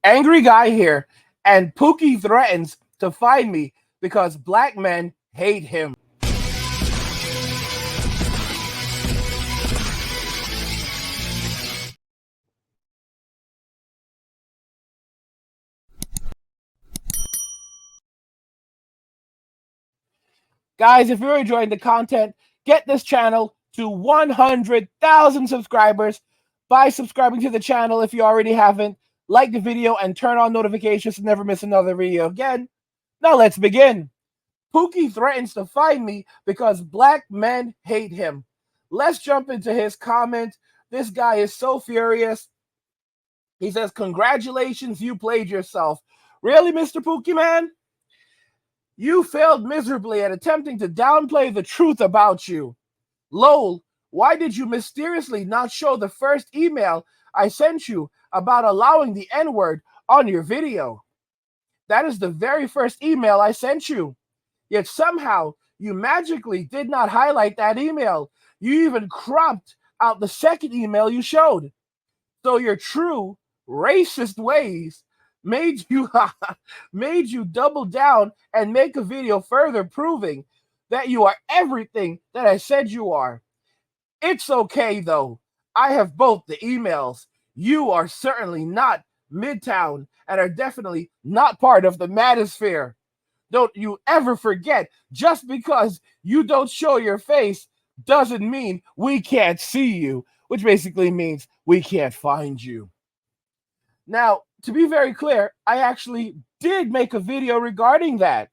Angry guy here, and Pookie threatens to find me because black men hate him. Guys, if you're enjoying the content, get this channel to 100,000 subscribers by subscribing to the channel if you already haven't. Like the video and turn on notifications to never miss another video again. Now let's begin. Pookie threatens to find me because black men hate him. Let's jump into his comment. This guy is so furious. He says, "Congratulations, you played yourself." Really, Mr. Pookie Man? You failed miserably at attempting to downplay the truth about you. Lol, why did you mysteriously not show the first email I sent you about allowing the N-word on your video? That is the very first email I sent you. Yet somehow you magically did not highlight that email. You even cropped out the second email you showed. So your true racist ways made you double down and make a video further proving that you are everything that I said you are. It's okay though. I have both the emails. You are certainly not MGTOW and are definitely not part of the MANOSPHERE. Don't you ever forget, just because you don't show your face doesn't mean we can't see you, which basically means we can't find you. Now, to be very clear, I actually did make a video regarding that.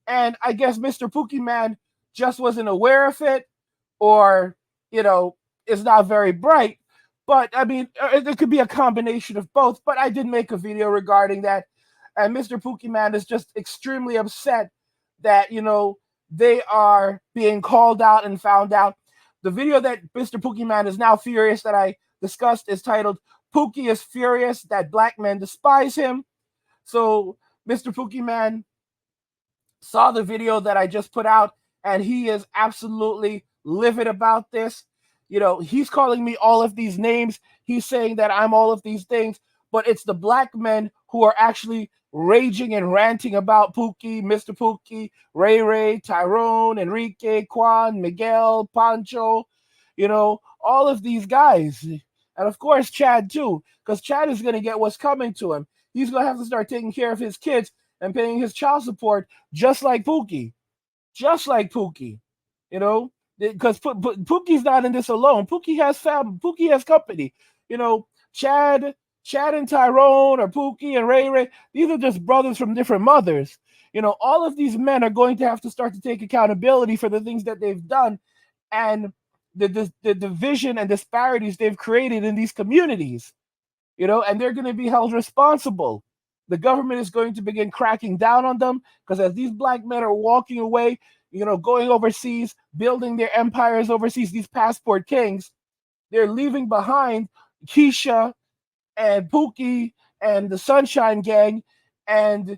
And I guess Mr. Pookie Man just wasn't aware of it, or, is not very bright. But, I mean, it could be a combination of both. But I did make a video regarding that. And Mr. Pookie Man is just extremely upset that, they are being called out and found out. The video that Mr. Pookie Man is now furious that I discussed is titled, "Pookie is Furious That Black Men Despise Him." So Mr. Pookie Man saw the video that I just put out, and he is absolutely livid about this. He's calling me all of these names. He's saying that I'm all of these things, but it's the black men who are actually raging and ranting about Pookie, Mr. Pookie, Ray Ray, Tyrone, Enrique, Quan, Miguel, Pancho, all of these guys. And of course, Chad too, because Chad is going to get what's coming to him. He's going to have to start taking care of his kids and paying his child support just like Pookie. Just like Pookie, because Pookie's not in this alone. Pookie has family. Pookie has company. Chad and Tyrone, or Pookie and Ray Ray, these are just brothers from different mothers. All of these men are going to have to start to take accountability for the things that they've done and the division and disparities they've created in these communities, and they're going to be held responsible. The government is going to begin cracking down on them because as these black men are walking away, going overseas, building their empires overseas, these passport kings, they're leaving behind Keisha and Pookie and the Sunshine Gang. And,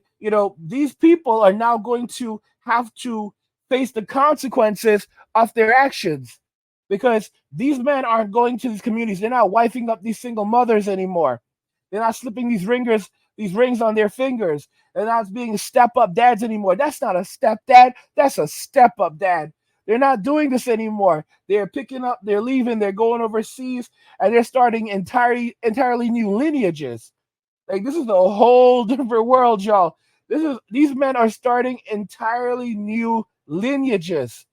these people are now going to have to face the consequences of their actions because these men aren't going to these communities. They're not wifing up these single mothers anymore. They're not slipping these rings on their fingers. They're not being step-up dads anymore. That's not a stepdad. That's a step-up dad. They're not doing this anymore. They're picking up, they're leaving, they're going overseas, and they're starting entirely new lineages. Like, this is a whole different world, y'all. These men are starting entirely new lineages.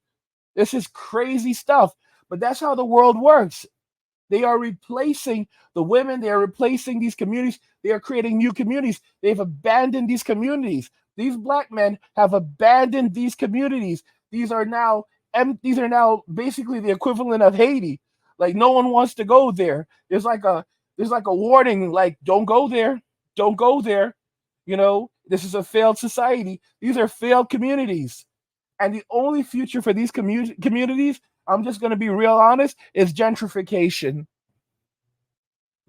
This is crazy stuff, but that's how the world works. They are replacing the women. They are replacing these communities. They are creating new communities. They've abandoned these communities. These black men have abandoned these communities. These are now basically the equivalent of Haiti. Like, no one wants to go there. There's like a warning, like, don't go there. Don't go there. This is a failed society. These are failed communities. And the only future for these communities, I'm just going to be real honest, is gentrification.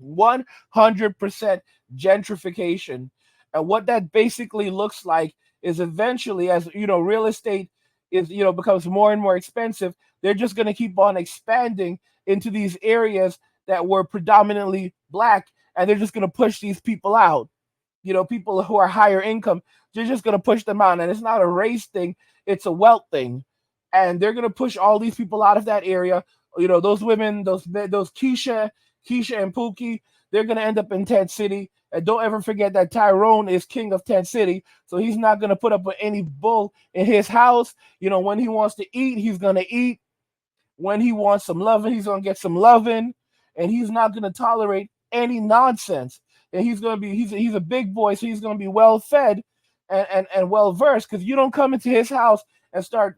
100% gentrification. And what that basically looks like is eventually, as real estate is becomes more and more expensive, they're just going to keep on expanding into these areas that were predominantly black, and they're just going to push these people out. people who are higher income, they're just going to push them out. And it's not a race thing, it's a wealth thing. And they're going to push all these people out of that area. Those women, those Keisha and Pookie, they're going to end up in Tent City. And don't ever forget that Tyrone is king of Tent City. So he's not going to put up with any bull in his house. When he wants to eat, he's going to eat. When he wants some loving, he's going to get some loving. And he's not going to tolerate any nonsense. And he's a big boy, so he's going to be well fed and well versed, because you don't come into his house and start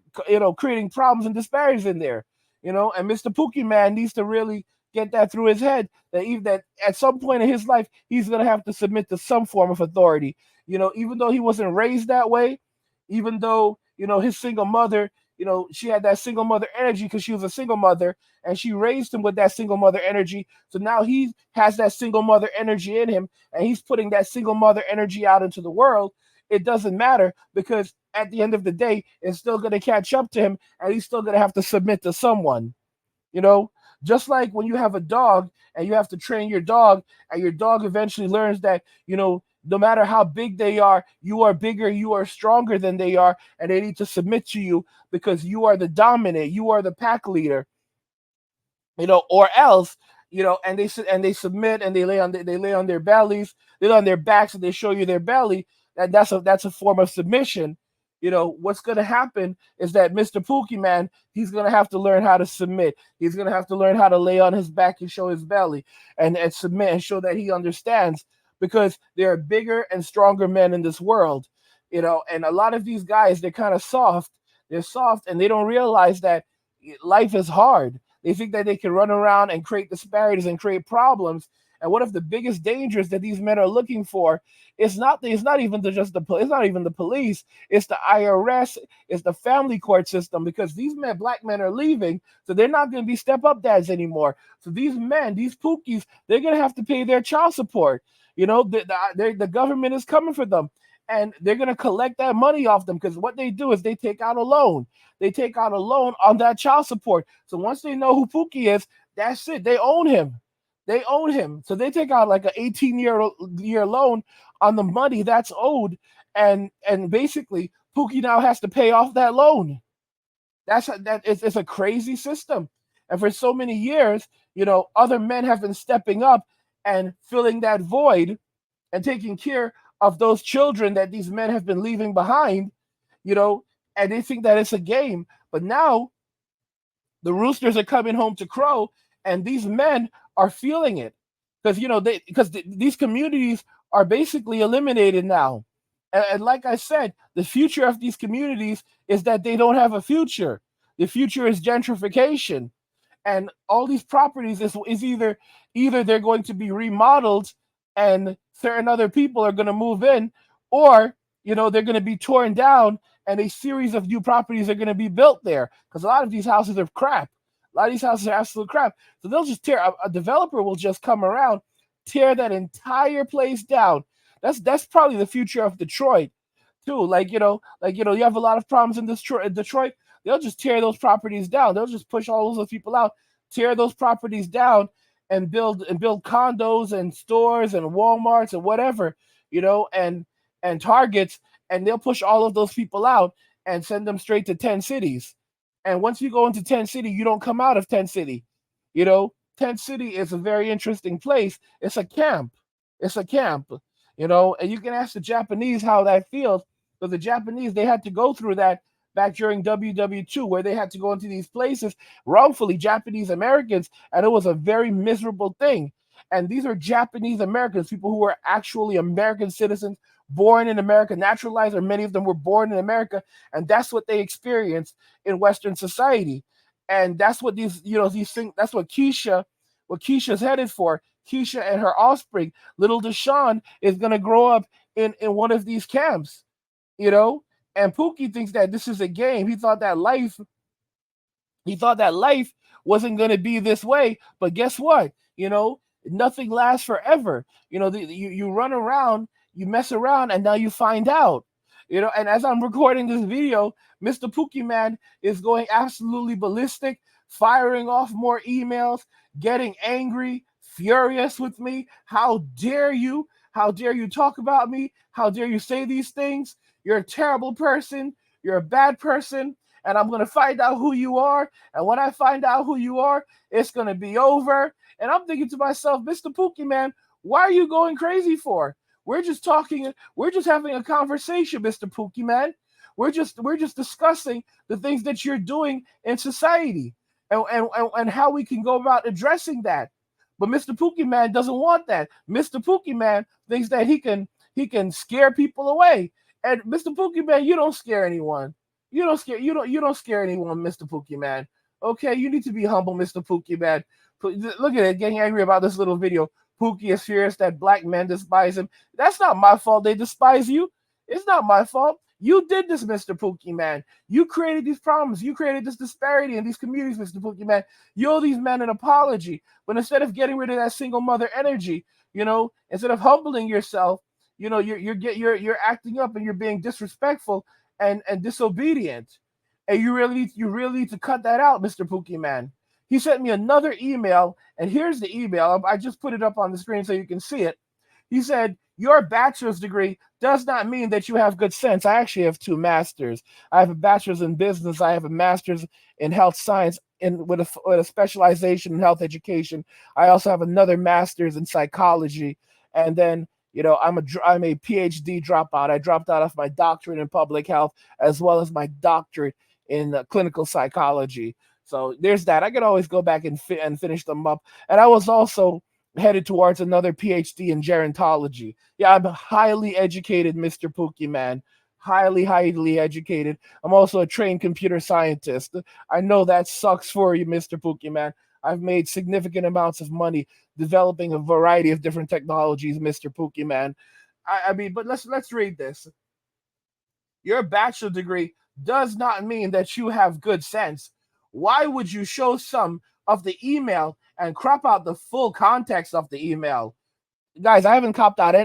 creating problems and disparities in there. And Mr. Pookie Man needs to really get that through his head, that even that at some point in his life he's going to have to submit to some form of authority. Even though he wasn't raised that way, even though his single mother, she had that single mother energy because she was a single mother, and she raised him with that single mother energy. So now he has that single mother energy in him, and he's putting that single mother energy out into the world. It doesn't matter, because at the end of the day, it's still going to catch up to him, and he's still going to have to submit to someone. Just like when you have a dog and you have to train your dog, and your dog eventually learns that, no matter how big they are, you are bigger, you are stronger than they are, and they need to submit to you because you are the dominant, you are the pack leader, or else, and they submit, and they lay on their bellies, they lay on their backs, and they show you their belly. That's a form of submission. What's going to happen is that Mr. Pookie Man, he's going to have to learn how to submit. He's going to have to learn how to lay on his back and show his belly and submit and show that he understands, because there are bigger and stronger men in this world. And a lot of these guys, they're kind of soft. They're soft, and they don't realize that life is hard. They think that they can run around and create disparities and create problems. And one of the biggest dangers that these men are looking for is not even the police. It's the IRS. It's the family court system, because these black men are leaving, so they're not going to be step up dads anymore. So these men, these Pookies, they're going to have to pay their child support. The government is coming for them, and they're going to collect that money off them, because what they do is they take out a loan. They take out a loan on that child support. So once they know who Pookie is, that's it. They own him. They own him. So they take out like an 18-year loan on the money that's owed, and basically Pookie now has to pay off that loan. It's a crazy system. And for so many years, other men have been stepping up and filling that void and taking care of those children that these men have been leaving behind, and they think that it's a game. But now the roosters are coming home to crow, and these men are feeling it, because these communities are basically eliminated now. And like I said, the future of these communities is that they don't have a future. The future is gentrification. And all these properties is either they're going to be remodeled and certain other people are going to move in, or they're going to be torn down and a series of new properties are going to be built there, because a lot of these houses are crap. A lot of these houses are absolute crap. So they'll just a developer will just come around, tear that entire place down. That's probably the future of Detroit too. You have a lot of problems in Detroit. They'll just tear those properties down. They'll just push all those people out, tear those properties down, and build condos and stores and Walmarts and whatever, and Targets, and they'll push all of those people out and send them straight to 10 cities. And once you go into 10 City, you don't come out of 10 City. 10 City is a very interesting place. It's a camp. And you can ask the Japanese how that feels. But the Japanese, they had to go through that back during WW2, where they had to go into these places, wrongfully Japanese Americans, and it was a very miserable thing. And these are Japanese Americans, people who were actually American citizens, born in America, naturalized, or many of them were born in America, and that's what they experienced in Western society. And that's what these things, that's what Keisha's headed for. Keisha and her offspring, little Deshaun, is gonna grow up in one of these camps, and Pookie thinks that this is a game. He thought that life wasn't gonna be this way, but guess what? Nothing lasts forever. You run around, you mess around, and now you find out. And as I'm recording this video, Mr. Pookie Man is going absolutely ballistic, firing off more emails, getting angry, furious with me. How dare you? How dare you talk about me? How dare you say these things? You're a terrible person. You're a bad person. And I'm going to find out who you are. And when I find out who you are, it's going to be over. And I'm thinking to myself, Mr. Pookie, man, why are you going crazy for? We're just talking. We're just having a conversation, Mr. Pookie, man. We're just discussing the things that you're doing in society and how we can go about addressing that. But Mr. Pookie Man doesn't want that. Mr. Pookie Man thinks that he can scare people away. And Mr. Pookie Man, you don't scare anyone. You don't scare anyone, Mr. Pookie Man. Okay, you need to be humble, Mr. Pookie Man. Look at it, getting angry about this little video. Pookie is furious that black men despise him. That's not my fault. They despise you. It's not my fault. You did this, Mr. Pookie Man. You created these problems. You created this disparity in these communities, Mr. Pookie Man. You owe these men an apology. But instead of getting rid of that single mother energy, instead of humbling yourself, you're acting up and you're being disrespectful and disobedient. And you really need to cut that out, Mr. Pookie Man. He sent me another email, and here's the email. I just put it up on the screen so you can see it. He said, your bachelor's degree does not mean that you have good sense. I actually have 2 masters. I have a bachelor's in business. I have a master's in health science with a specialization in health education. I also have another master's in psychology. And then, I'm a PhD dropout. I dropped out of my doctorate in public health as well as my doctorate in clinical psychology. So there's that. I could always go back and finish them up. And I was also headed towards another PhD in gerontology. Yeah, I'm highly educated, Mr. Pookie Man. Highly, highly educated. I'm also a trained computer scientist. I know that sucks for you, Mr. Pookie Man. I've made significant amounts of money developing a variety of different technologies, Mr. Pookie Man. I mean, but let's read this. Your bachelor degree does not mean that you have good sense. Why would you show some of the email and crop out the full context of the email? Guys, I haven't cropped out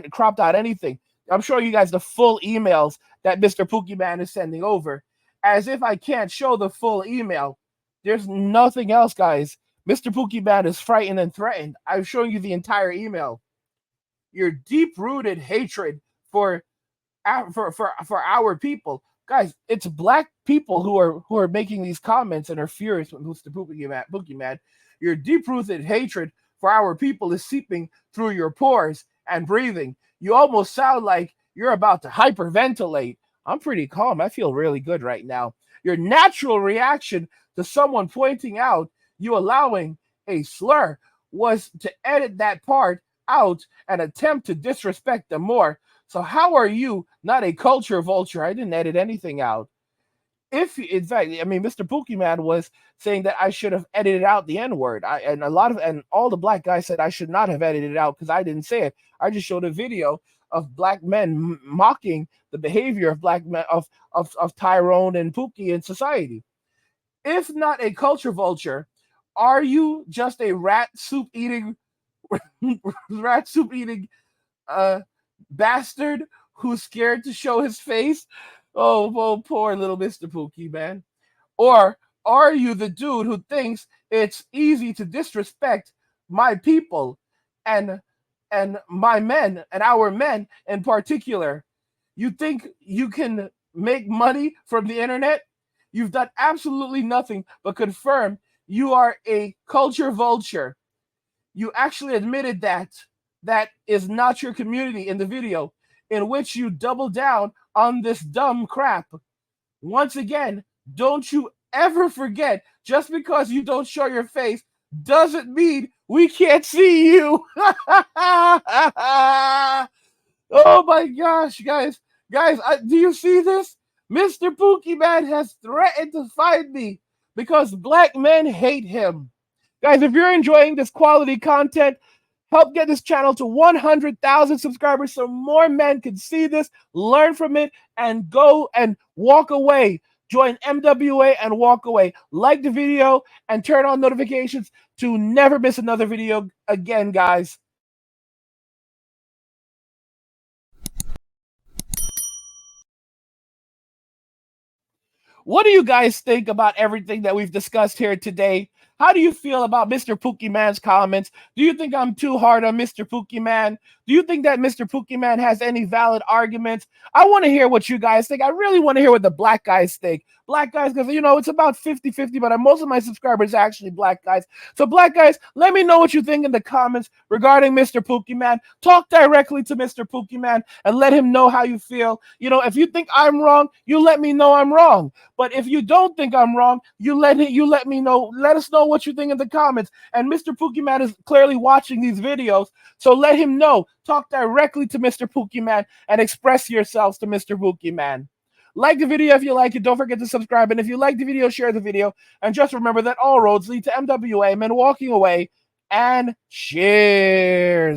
anything. I'm showing you guys the full emails that Mr. Pookie Man is sending over. As if I can't show the full email. There's nothing else, guys. Mr. Pookie Man is frightened and threatened. I'm showing you the entire email. Your deep-rooted hatred for our people. Guys, it's black people who are making these comments and are furious with Mr. Pookie Man. Your deep-rooted hatred for our people is seeping through your pores and breathing. You almost sound like you're about to hyperventilate. I'm pretty calm. I feel really good right now. Your natural reaction to someone pointing out you allowing a slur was to edit that part out and attempt to disrespect them more. So how are you not a culture vulture? I didn't edit anything out. If in fact, I mean, Mr. Pookie Man was saying that I should have edited out the N word, and all the black guys said I should not have edited it out because I didn't say it. I just showed a video of black men mocking the behavior of black men of Tyrone and Pookie in society. If not a culture vulture, are you just a rat soup eating uh, bastard who's scared to show his face? Oh, poor little Mr. Pookie, man. Or are you the dude who thinks it's easy to disrespect my people and my men and our men in particular? You think you can make money from the internet? You've done absolutely nothing but confirm you are a culture vulture. You actually admitted that is not your community in the video, in which you double down on this dumb crap. Once again, don't you ever forget, just because you don't show your face doesn't mean we can't see you. Oh my gosh, guys. Do you see this? Mr. Pookie Man has threatened to find me because black men hate him. Guys, if you're enjoying this quality content, help get this channel to 100,000 subscribers so more men can see this, learn from it, and go and walk away. Join MWA and walk away. Like the video and turn on notifications to never miss another video again, guys. What do you guys think about everything that we've discussed here today? How do you feel about Mr. Pookie Man's comments? Do you think I'm too hard on Mr. Pookie Man? Do you think that Mr. Pookie Man has any valid arguments? I want to hear what you guys think. I really want to hear what the black guys think. Black guys, because, it's about 50-50, but most of my subscribers are actually black guys. So black guys, let me know what you think in the comments regarding Mr. Pookie Man. Talk directly to Mr. Pookie Man and let him know how you feel. If you think I'm wrong, you let me know I'm wrong. But if you don't think I'm wrong, you let me know. Let us know what you think in the comments. And Mr. Pookie Man is clearly watching these videos, so let him know. Talk directly to Mr. Pookie Man and express yourselves to Mr. Pookie Man. Like the video if you like it. Don't forget to subscribe. And if you like the video, share the video. And just remember that all roads lead to MWA, men walking away. And cheers.